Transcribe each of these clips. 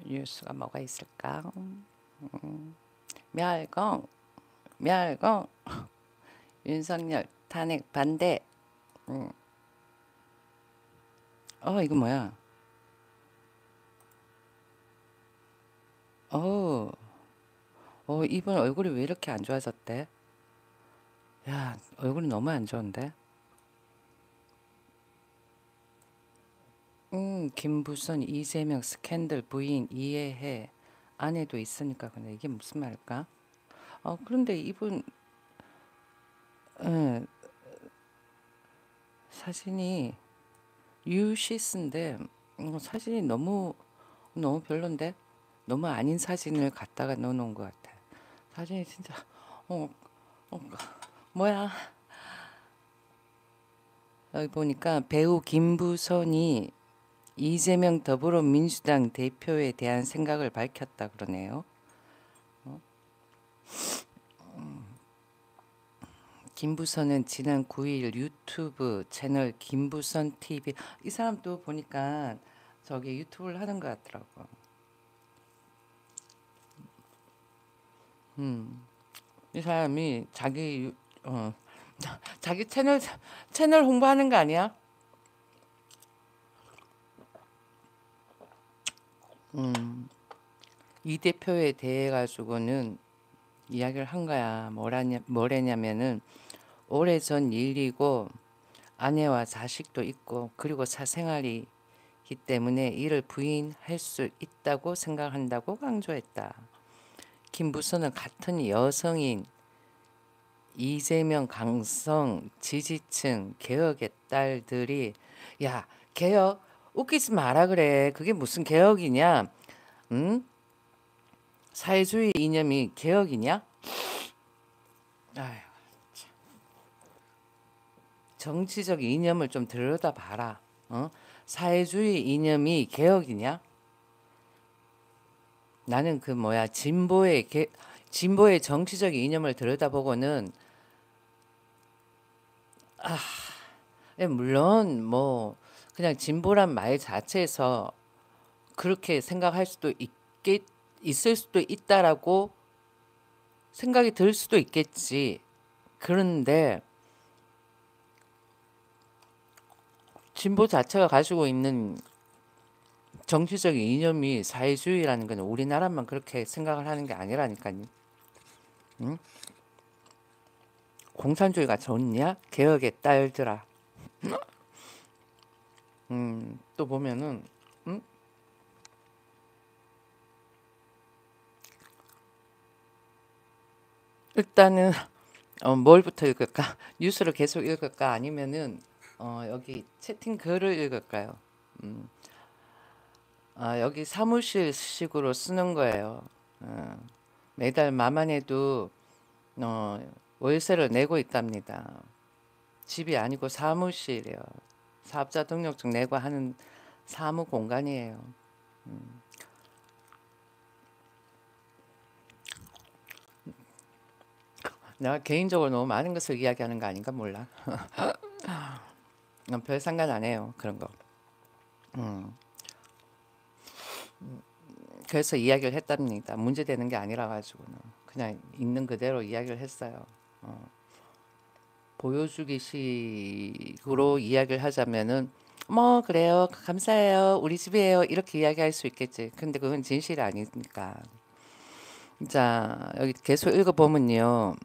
뉴스가 뭐가 있을까? 멸공, 멸공, 윤석열 탄핵 반대. 이거 뭐야? 어, 이분 얼굴이 왜 이렇게 안 좋아졌대? 야, 얼굴이 너무 안 좋은데? 김부선, 이재명 스캔들 부인 이해해. 아내도 있으니까 근데 이게 무슨 말일까? 그런데 이분 예, 사진이 유시스인데 사진이 너무 별론데? 너무 아닌 사진을 갖다가 넣어놓은 것 같아. 사진이 진짜 어, 어, 뭐야? 여기 보니까 배우 김부선이 이재명 더불어민주당 대표에 대한 생각을 밝혔다 그러네요. 김부선은 지난 9일 유튜브 채널 김부선 TV 이 사람도 보니까 저기 유튜브를 하는 것 같더라고. 이 사람이 자기 채널 홍보하는 거 아니야? 이 대표에 대해 가지고는 이야기를 한 거야. 뭐랬냐면은 오래전 일이고 아내와 자식도 있고 그리고 사생활이기 때문에 이를 부인할 수 있다고 생각한다고 강조했다. 김부선은 같은 여성인 이재명 강성 지지층 개혁의 딸들이 야 개혁 웃기지 마라 그래. 그게 무슨 개혁이냐? 응? 사회주의 이념이 개혁이냐? 아휴, 정치적 이념을 좀 들여다봐라. 사회주의 이념이 개혁이냐? 나는 그 뭐야 진보의 정치적 이념을 들여다보고는 물론 뭐 그냥 진보란 말 자체에서 그렇게 생각할 수도 있을 수도 있다라고 생각이 들 수도 있겠지. 그런데 진보 자체가 가지고 있는 정치적 이념이 사회주의라는 건 우리나라만 그렇게 생각을 하는 게 아니라니까요. 응? 공산주의가 좋냐? 개혁의 딸들아. 또 보면은 응? 일단은 뭘부터 읽을까? 뉴스를 계속 읽을까? 아니면은 여기 채팅 글을 읽을까요? 여기 사무실식으로 쓰는 거예요. 매달 마만해도 월세를 내고 있답니다. 집이 아니고 사무실이에요. 사업자 등록증 내고 하는 사무 공간이에요. 내가 개인적으로 너무 많은 것을 이야기하는 거 아닌가 몰라. 별 상관 안 해요. 그런 거. 그래서 이야기를 했답니다. 문제되는 게 아니라 가지고는 그냥 있는 그대로 이야기를 했어요. 보여주기식으로 이야기를 하자면은 뭐 그래요 감사해요 우리 집이에요 이렇게 이야기할 수 있겠지. 근데 그건 진실이 아니니까. 자 여기 계속 읽어보면요.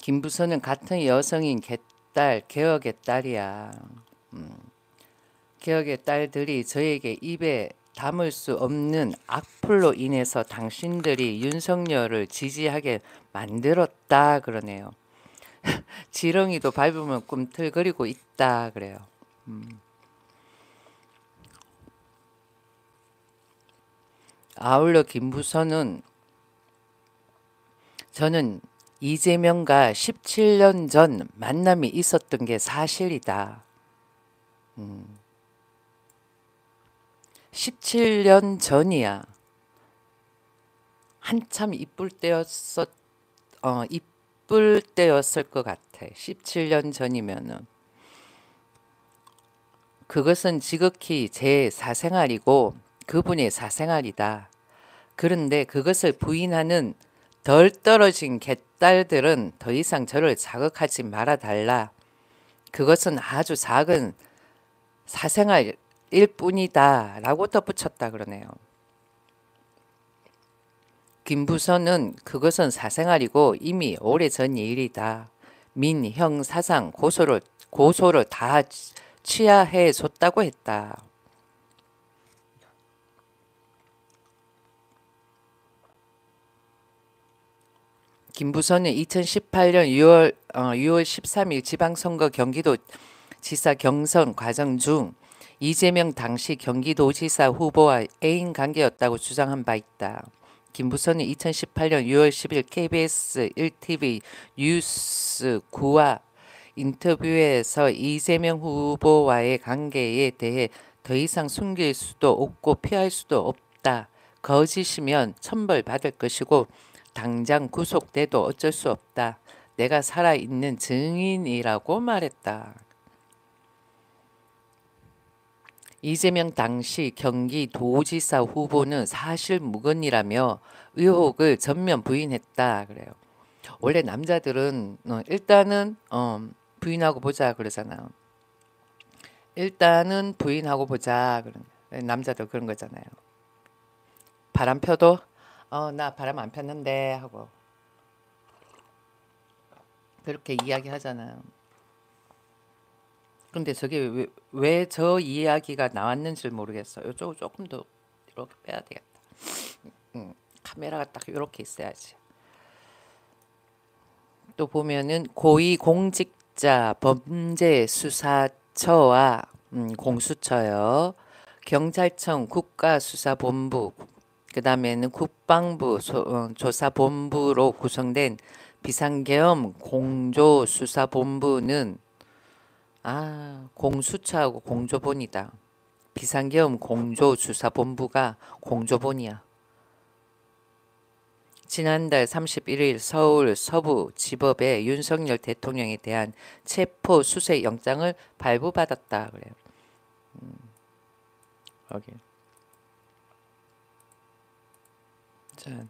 김부선은 같은 여성인 개딸 개혁의 딸이야. 개혁의 딸들이 저에게 입에 담을 수 없는 악플로 인해서 당신들이 윤석열을 지지하게 만들었다 그러네요. 지렁이도 밟으면 꿈틀거리고 있다 그래요. 아울러 김부선은 저는 이재명과 17년 전 만남이 있었던 게 사실이다. 17년 전이야. 한참 이쁠 때였을 것 같아. 같아. 17년 전이면은. 그것은 지극히 제 사생활이고 그분의 사생활이다. 그런데 그것을 부인하는 덜 떨어진 개딸들은 더 이상 저를 자극하지 말아 달라. 그것은 아주 작은 사생활일 뿐이다. 라고 덧붙였다 그러네요. 김부선은 그것은 사생활이고 이미 오래전 일이다. 민형 사상 고소를 다 취하해 줬다고 했다. 김부선은 2018년 6월 13일 지방선거 경기도지사 경선 과정 중 이재명 당시 경기도지사 후보와 애인 관계였다고 주장한 바 있다. 김부선은 2018년 6월 10일 KBS 1TV 뉴스 9와 인터뷰에서 이재명 후보와의 관계에 대해 더 이상 숨길 수도 없고 피할 수도 없다. 거짓이면 처벌받을 것이고 당장 구속돼도 어쩔 수 없다. 내가 살아있는 증인이라고 말했다. 이재명 당시 경기도지사 후보는 사실 무근이라며 의혹을 전면 부인했다. 그래요. 원래 남자들은 일단은 부인하고 보자 그러잖아요. 일단은 부인하고 보자. 남자들 그런 거잖아요. 바람 펴도 나 바람 안 폈는데 하고 그렇게 이야기하잖아요. 근데 저게 왜 저 이야기가 나왔는지 모르겠어요. 이쪽을 조금 더 이렇게 빼야 되겠다. 카메라가 딱 이렇게 있어야지. 또 보면은 고위공직자 범죄수사처와 공수처요, 경찰청 국가수사본부, 그 다음에는 국방부 조사본부로 구성된 비상계엄 공조수사본부는 공수처하고 공조본이다. 비상계엄 공조수사본부가 공조본이야. 지난달 31일 서울 서부지법에 윤석열 대통령에 대한 체포 수색 영장을 발부받았다 그래요. 여기. 자,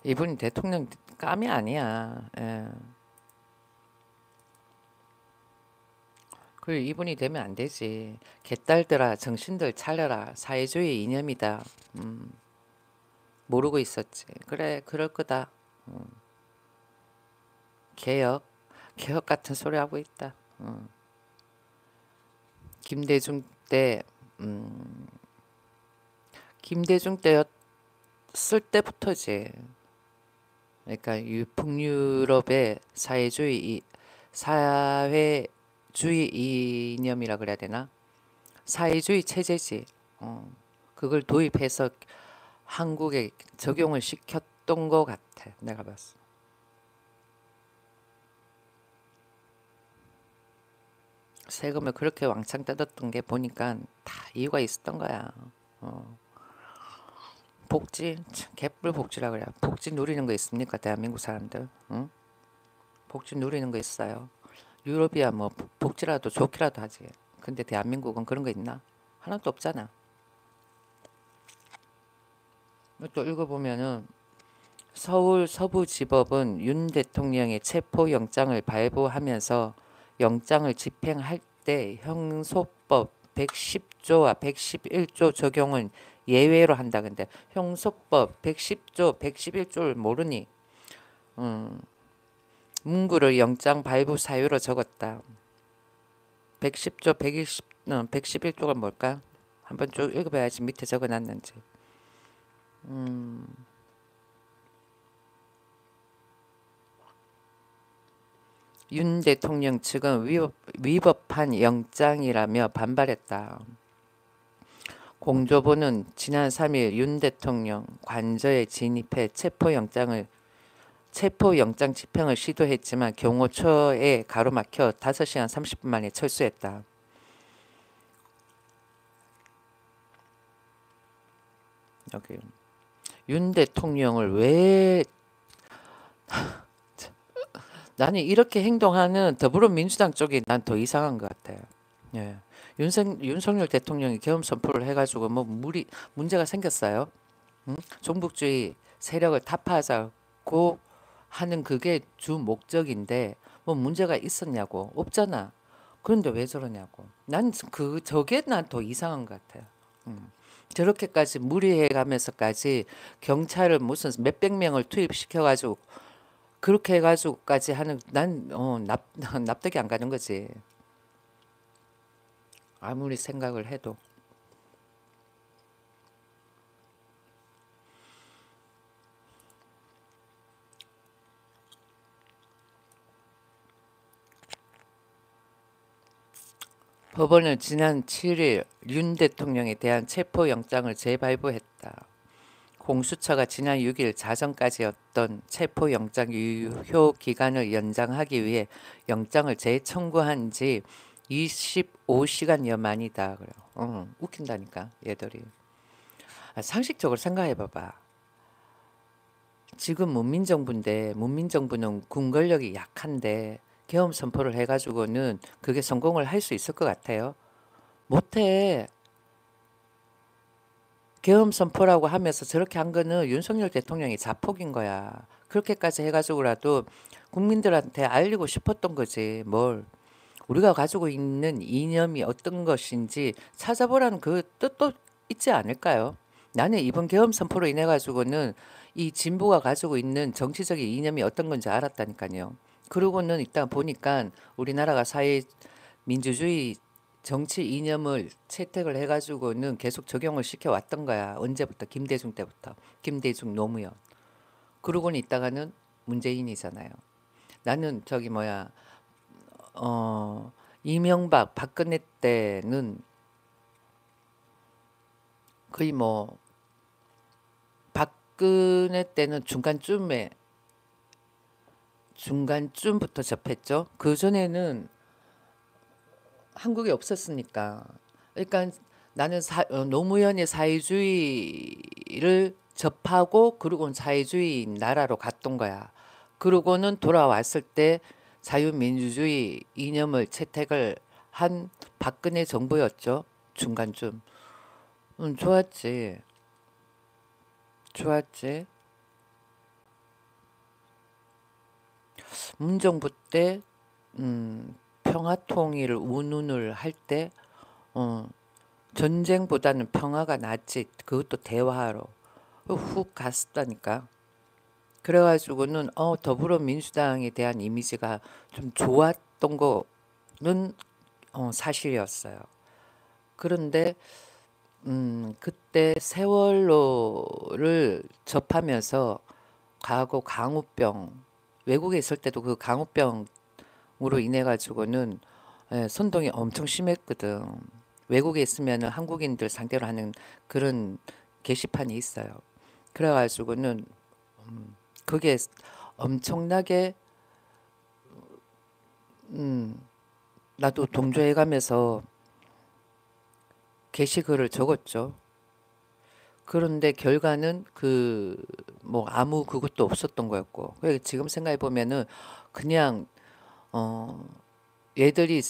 이분 대통령 깜이 아니야. 예. 그리고 이분이 되면 안 되지. 개딸들아 정신들 차려라. 사회주의 이념이다. 모르고 있었지. 그래 그럴 거다. 개혁 같은 소리 하고 있다. 김대중 때 김대중 때였을 때부터지. 그러니까 북유럽의 사회주의 이념이라 그래야 되나? 사회주의 체제지. 그걸 도입해서 한국에 적용을 시켰던 것 같아. 내가 봤어. 세금을 그렇게 왕창 뜯었던 게 보니까 다 이유가 있었던 거야. 복지, 개뿔 복지라 그래. 복지 누리는 거 있습니까? 대한민국 사람들. 응? 복지 누리는 거 있어요. 유럽이야 뭐 복지라도 좋기라도 하지. 근데 대한민국은 그런 거 있나? 하나도 없잖아. 또 읽어보면은 서울 서부지법은 윤 대통령의 체포영장을 발부하면서 영장을 집행할 때 형소법 110조와 111조 적용은 예외로 한다. 근데 형소법 110조, 111조를 모르니 문구를 영장 발부 사유로 적었다. 110조, 111조가 뭘까? 한번 쭉 읽어봐야지 밑에 적어놨는지. 윤 대통령 측은 위법한 영장이라며 반발했다. 공조본은 지난 3일 윤 대통령 관저에 진입해 체포영장 집행을 시도했지만 경호처에 가로막혀 5시간 30분 만에 철수했다. 여기 윤 대통령을 왜 나는 이렇게 행동하는 더불어민주당 쪽이 난 더 이상한 것 같아요. 예. 윤석열 대통령이 계엄 선포를 해가지고 뭐 문제가 생겼어요. 응? 종북주의 세력을 타파하자고 하는 그게 주 목적인데 뭐 문제가 있었냐고 없잖아. 그런데 왜 저러냐고. 난 저게 난 더 이상한 것 같아요. 음. 저렇게까지 무리해가면서까지 경찰을 무슨 몇백 명을 투입시켜가지고 그렇게 해가지고까지 하는 납득이 안 가는 거지. 아무리 생각을 해도. 법원은 지난 7일 윤 대통령에 대한 체포영장을 재발부했다. 공수처가 지난 6일 자정까지였던 체포영장 유효 기간을 연장하기 위해 영장을 재청구한 지 25시간여 만이다. 그래요. 웃긴다니까 얘들이. 상식적으로 생각해 봐봐. 지금 문민정부인데 문민정부는 군 권력이 약한데 계엄 선포를 해가지고는 그게 성공을 할 수 있을 것 같아요. 못해. 계엄 선포라고 하면서 저렇게 한 거는 윤석열 대통령이 자폭인 거야. 그렇게까지 해가지고라도 국민들한테 알리고 싶었던 거지. 뭘. 우리가 가지고 있는 이념이 어떤 것인지 찾아보라는 그 뜻도 있지 않을까요? 나는 이번 계엄 선포로 인해 가지고는 이 진보가 가지고 있는 정치적인 이념이 어떤 건지 알았다니까요. 그러고는 이따 보니까 우리나라가 사회 민주주의 정치 이념을 채택을 해가지고는 계속 적용을 시켜왔던 거야. 언제부터? 김대중 때부터. 김대중 노무현. 그러고는 있다가는 문재인이잖아요. 나는 저기 뭐야 이명박 박근혜 때는 거의 뭐 박근혜 때는 중간쯤부터 접했죠. 그 전에는 한국에 없었으니까. 그러니까 나는 노무현의 사회주의를 접하고 그러고는 사회주의 나라로 갔던 거야. 그러고는 돌아왔을 때 자유민주주의 이념을 채택을 한 박근혜 정부였죠. 중간쯤. 좋았지. 좋았지. 문정부 때 평화통일을 운운을 할 때 전쟁보다는 평화가 낫지. 그것도 대화로 훅 갔다니까. 그래가지고는 더불어민주당에 대한 이미지가 좀 좋았던 거는 사실이었어요. 그런데 그때 세월호를 접하면서 가고 강우병 외국에 있을 때도 그 강우병으로 인해 가지고는 선동이 엄청 심했거든. 외국에 있으면 한국인들 상대로 하는 그런 게시판이 있어요. 그래가지고는 그게 엄청나게 나도 동조해 가면서 게시글을 적었죠. 그런데 결과는 그 뭐 아무 그것도 없었던 거였고. 지금 생각해 보면은 그냥 어 얘들이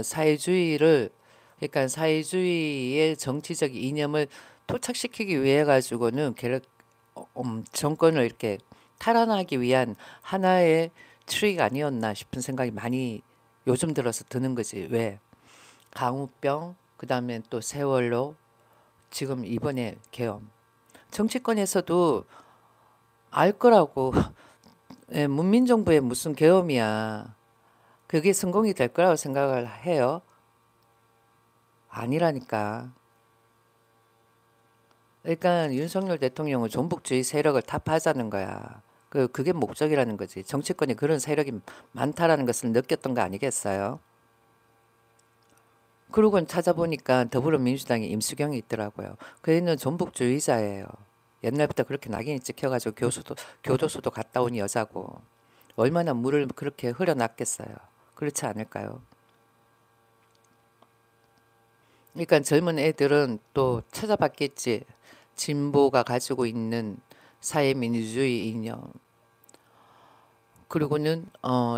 사회주의를 그러니까 사회주의의 정치적 이념을 토착시키기 위해 가지고는 정권을 이렇게 탈환하기 위한 하나의 트릭 아니었나 싶은 생각이 많이 요즘 들어서 드는 거지. 왜? 강우병, 그다음에 또 세월호, 지금 이번에 계엄. 정치권에서도 알 거라고. 예, 문민정부의 무슨 계엄이야. 그게 성공이 될 거라고 생각을 해요. 아니라니까. 그러니까 윤석열 대통령은 종북주의 세력을 타파하자는 거야. 그게 목적이라는 거지. 정치권이 그런 세력이 많다라는 것을 느꼈던 거 아니겠어요? 그러고 찾아보니까 더불어민주당에 임수경이 있더라고요. 그 애는 종북주의자예요. 옛날부터 그렇게 낙인이 찍혀가지고 교도소도 갔다 온 여자고 얼마나 물을 그렇게 흘려놨겠어요. 그렇지 않을까요? 그러니까 젊은 애들은 또 찾아봤겠지. 진보가 가지고 있는 사회민주주의 이념. 그리고는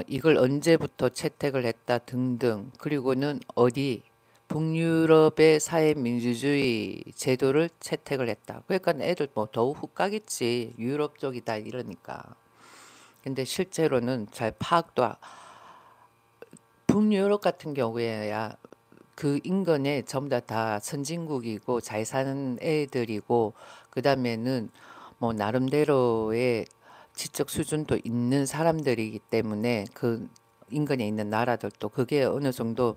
이걸 언제부터 채택을 했다 등등. 그리고는 어디 북유럽의 사회민주주의 제도를 채택을 했다. 그러니까 애들 뭐 더욱 훅 가겠지. 유럽 쪽이다 이러니까. 근데 실제로는 잘 파악도 북유럽 같은 경우에야 그 인근에 전부 다 선진국이고 잘 사는 애들이고 그다음에는 뭐 나름대로의 지적 수준도 있는 사람들이기 때문에 그 인근에 있는 나라들도 그게 어느 정도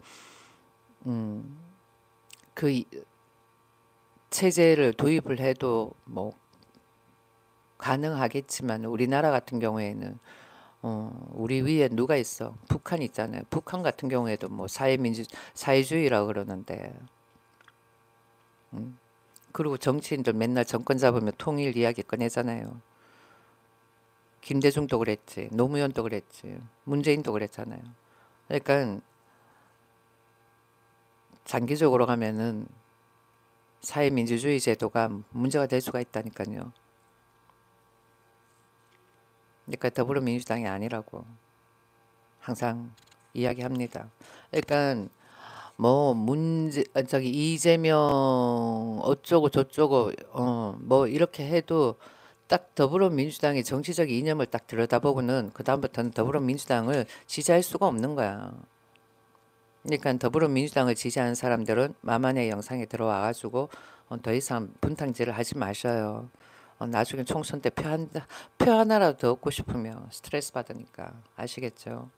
그 체제를 도입을 해도 뭐 가능하겠지만 우리나라 같은 경우에는 우리 위에 누가 있어? 북한 있잖아요. 북한 같은 경우에도 뭐 사회주의라 그러는데 그리고 정치인들 맨날 정권 잡으면 통일 이야기 꺼내잖아요. 김대중도 그랬지, 노무현도 그랬지, 문재인도 그랬잖아요. 그러니까 장기적으로 가면은 사회민주주의 제도가 문제가 될 수가 있다니까요. 그러니까 더불어민주당이 아니라고 항상 이야기합니다. 그러니까 뭐 저기 이재명 어쩌고 저쩌고 뭐 이렇게 해도 딱 더불어민주당의 정치적 이념을 딱 들여다보고는 그다음부터는 더불어민주당을 지지할 수가 없는 거야. 그러니까 더불어민주당을 지지하는 사람들은 마만의 영상에 들어와가지고 더 이상 분탕질을 하지 마셔요. 나중에 총선 때 표 하나라도 더 얻고 싶으면 스트레스 받으니까 아시겠죠?